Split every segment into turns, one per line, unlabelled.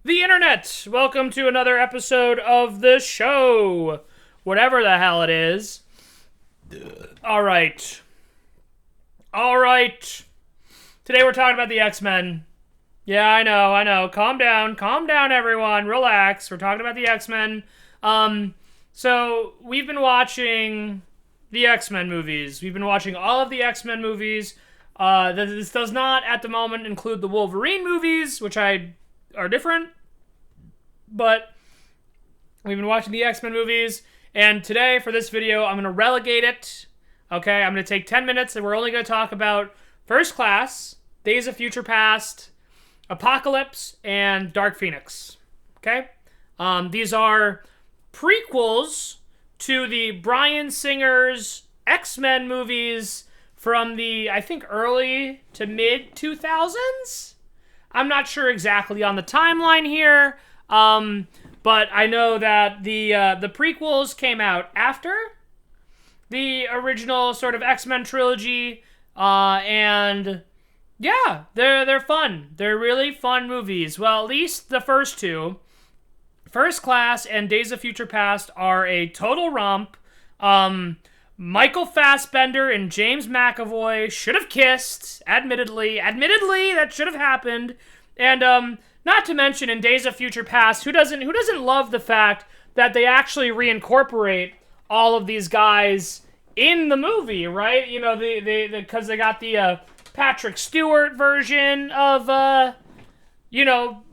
the internet. Welcome to another episode of the show. Whatever the hell it is. All right. Today we're talking about the X-Men. Yeah, I know. Calm down, everyone. Relax. We're talking about the X-Men. So we've been watching the X-Men movies. We've been watching all of the X-Men movies. This does not, at the moment, include the Wolverine movies, which are different. But we've been watching the X-Men movies, and today, for this video, I'm going to relegate it. Okay, I'm going to take 10 minutes, and we're only going to talk about First Class, Days of Future Past, Apocalypse, and Dark Phoenix. Okay? These are prequels to the Bryan Singer's X-Men movies from the, I think, early to mid-2000s? I'm not sure exactly on the timeline here, but I know that the prequels came out after the original sort of X-Men trilogy, and yeah, they're fun. They're really fun movies. Well, at least the first two, First Class and Days of Future Past, are a total romp. Michael Fassbender and James McAvoy should have kissed, admittedly, that should have happened. And not to mention, in Days of Future Past, who doesn't love the fact that they actually reincorporate all of these guys in the movie, right? You know, because they got the Patrick Stewart version of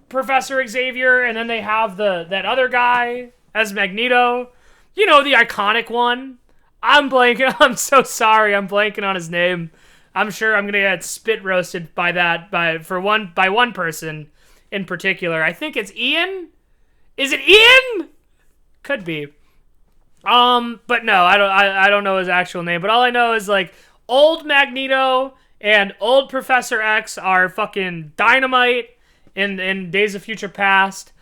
Professor Xavier, and then they have that other guy as Magneto. You know, the iconic one. I'm so sorry, I'm blanking on his name. I'm sure I'm gonna get spit roasted by one person in particular. I think it's Ian? Is it Ian? Could be. But no, I don't know his actual name, but all I know is, like, old Magneto and old Professor X are fucking dynamite in Days of Future Past.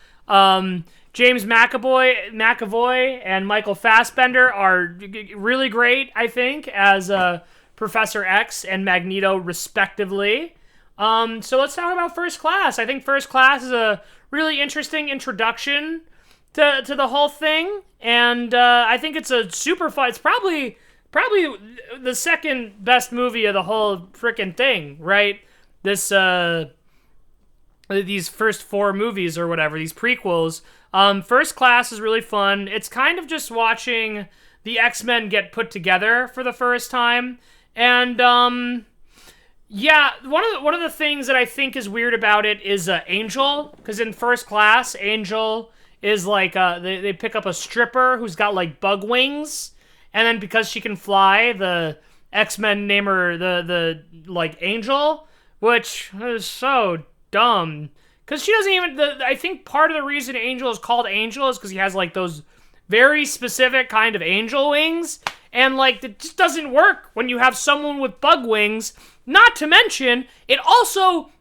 James McAvoy and Michael Fassbender are really great, I think, as Professor X and Magneto, respectively. So let's talk about First Class. I think First Class is a really interesting introduction to the whole thing, and I think it's a super fun. It's probably the second best movie of the whole frickin' thing, right? These first four movies or whatever, these prequels. First Class is really fun. It's kind of just watching the X-Men get put together for the first time. And, yeah, one of the things that I think is weird about it is Angel. Because in First Class, Angel is like, they pick up a stripper who's got, like, bug wings. And then because she can fly, the X-Men name her the Angel. Which is so dumb. Because she doesn't even... I think part of the reason Angel is called Angel is because he has, like, those very specific kind of angel wings. And, like, it just doesn't work when you have someone with bug wings. Not to mention, it also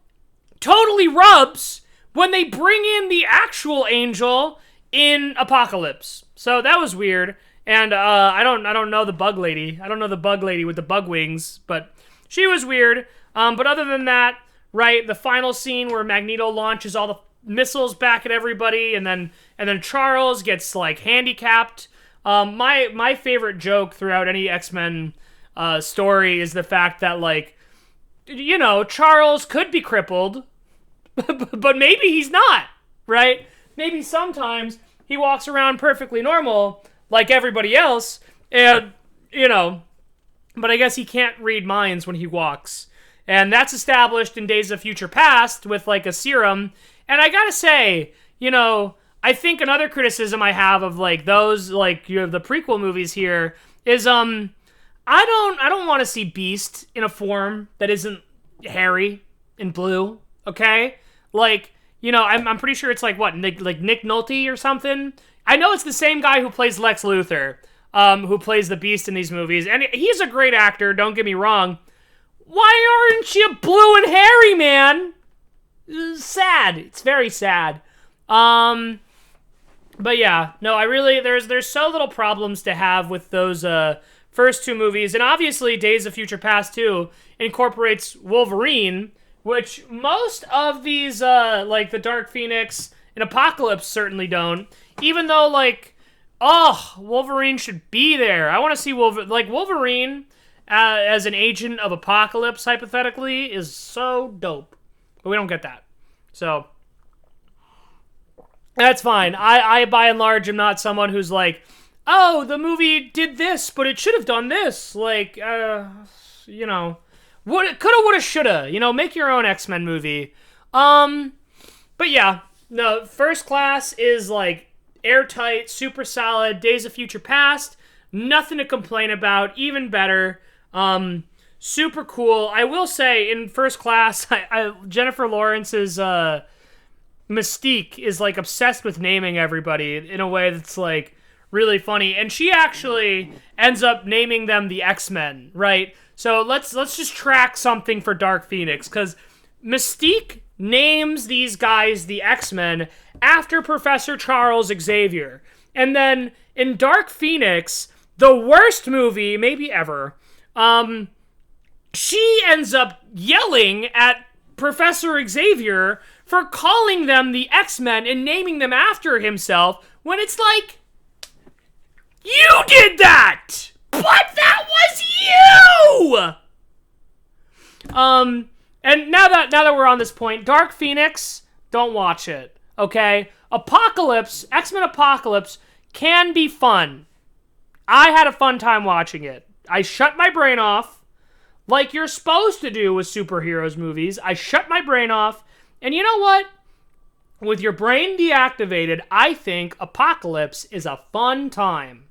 totally rubs when they bring in the actual Angel in Apocalypse. So that was weird. And I don't know the bug lady. I don't know the bug lady with the bug wings. But she was weird. But other than that... Right, the final scene where Magneto launches all the missiles back at everybody, and then Charles gets, like, handicapped. My favorite joke throughout any X-Men story is the fact that, like, you know, Charles could be crippled, but maybe he's not, right? Maybe sometimes he walks around perfectly normal, like everybody else, and, you know, but I guess he can't read minds when he walks. And that's established in Days of Future Past with, like, a serum. And I gotta say, you know, I think another criticism I have of, like, those, like, you have the prequel movies here is, I don't want to see Beast in a form that isn't hairy and blue, okay? Like, you know, I'm pretty sure it's, like, what, Nick Nolte or something? I know it's the same guy who plays Lex Luthor, who plays the Beast in these movies. And he's a great actor, don't get me wrong. Why aren't you blue and hairy, man? Sad. It's very sad. But yeah, no, I really, there's so little problems to have with those first two movies, and obviously Days of Future Past 2 incorporates Wolverine, which most of these, like the Dark Phoenix and Apocalypse certainly don't. Even though, like, oh, Wolverine should be there. I want to see Wolverine as an agent of Apocalypse, hypothetically, is so dope. But we don't get that. So, that's fine. I by and large, am not someone who's like, oh, the movie did this, but it should have done this. Like, you know, coulda, woulda, shoulda. You know, make your own X-Men movie. But yeah, no, First Class is like airtight, super solid. Days of Future Past, nothing to complain about. Even better. Super cool. I will say, in First Class, Jennifer Lawrence's Mystique is like obsessed with naming everybody in a way that's like really funny, and she actually ends up naming them the X-Men, right? So let's just track something for Dark Phoenix, because Mystique names these guys the X-Men after Professor Charles Xavier. And then in Dark Phoenix, the worst movie maybe ever, she ends up yelling at Professor Xavier for calling them the X-Men and naming them after himself, when it's like, you did that! But that was you! And now that we're on this point, Dark Phoenix, don't watch it, okay? Apocalypse, X-Men Apocalypse, can be fun. I had a fun time watching it. I shut my brain off, like you're supposed to do with superheroes movies. I shut my brain off, and you know what? With your brain deactivated, I think Apocalypse is a fun time.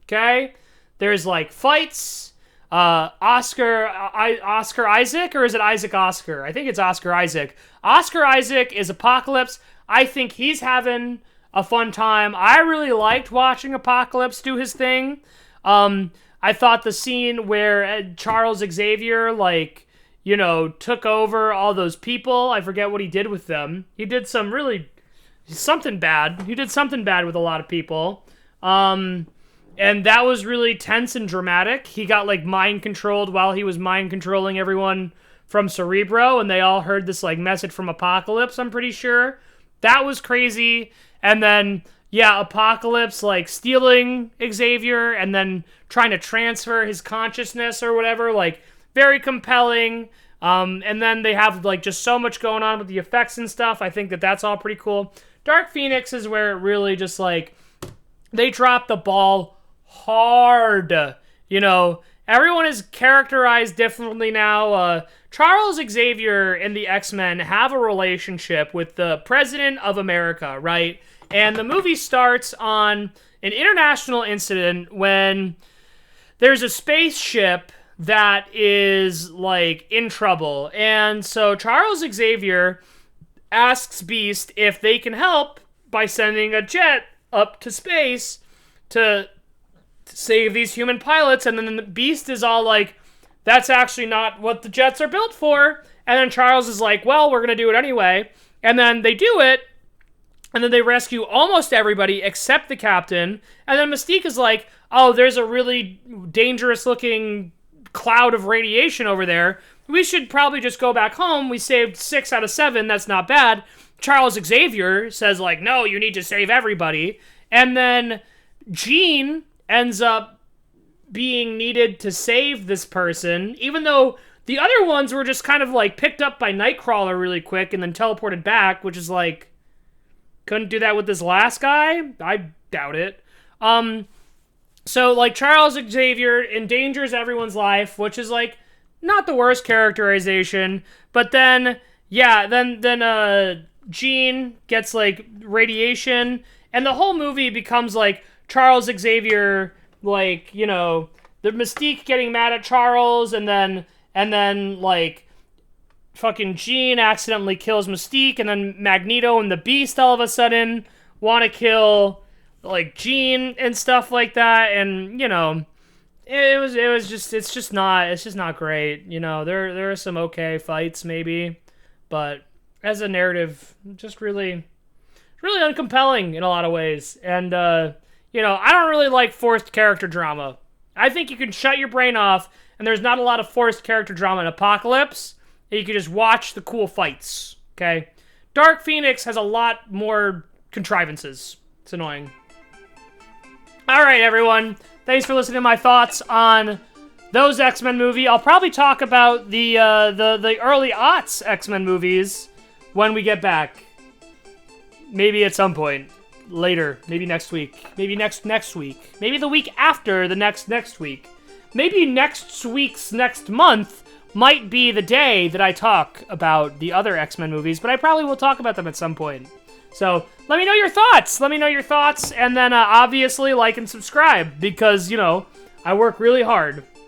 Okay? There's like fights. Oscar Isaac, or is it Isaac Oscar? I think it's Oscar Isaac. Oscar Isaac is Apocalypse. I think he's having a fun time. I really liked watching Apocalypse do his thing. I thought the scene where Charles Xavier, like, you know, took over all those people. I forget what he did with them. He did something bad. He did something bad with a lot of people. And that was really tense and dramatic. He got, like, mind-controlled while he was mind-controlling everyone from Cerebro, and they all heard this, like, message from Apocalypse, I'm pretty sure. That was crazy. And then, yeah, Apocalypse, like, stealing Xavier and then trying to transfer his consciousness or whatever, like, very compelling. And then they have, like, just so much going on with the effects and stuff. I think that's all pretty cool. Dark Phoenix is where it really just, like, they drop the ball hard. You know, everyone is characterized differently now. Charles Xavier and the X-Men have a relationship with the President of America, right? And the movie starts on an international incident when there's a spaceship that is, like, in trouble. And so Charles Xavier asks Beast if they can help by sending a jet up to space to save these human pilots. And then the Beast is all like, that's actually not what the jets are built for. And then Charles is like, well, we're going to do it anyway. And then they do it. And then they rescue almost everybody except the captain. And then Mystique is like, oh, there's a really dangerous looking cloud of radiation over there. We should probably just go back home. We saved 6 out of 7. That's not bad. Charles Xavier says, like, no, you need to save everybody. And then Jean ends up being needed to save this person, even though the other ones were just kind of, like, picked up by Nightcrawler really quick and then teleported back, which is, like, couldn't do that with this last guy? I doubt it. So, like, Charles Xavier endangers everyone's life, which is, like, not the worst characterization. But then, yeah, then Jean gets, like, radiation, and the whole movie becomes, like, Charles Xavier, like, you know, the Mystique getting mad at Charles, and then, like, fucking Jean accidentally kills Mystique, and then Magneto and the Beast all of a sudden want to kill, like, Jean and stuff like that. And, you know, it's just not great. You know, there are some okay fights maybe, but as a narrative, just really uncompelling in a lot of ways. And you know, I don't really like forced character drama. I think you can shut your brain off, and there's not a lot of forced character drama in Apocalypse. And you can just watch the cool fights, okay? Dark Phoenix has a lot more contrivances. It's annoying. All right, everyone. Thanks for listening to my thoughts on those X-Men movie. I'll probably talk about the early aughts X-Men movies when we get back. Maybe at some point later. Maybe next week. Maybe next week. Maybe the week after the next week. Maybe next week's next month might be the day that I talk about the other X-Men movies, but I probably will talk about them at some point. So let me know your thoughts. And then obviously like and subscribe because, I work really hard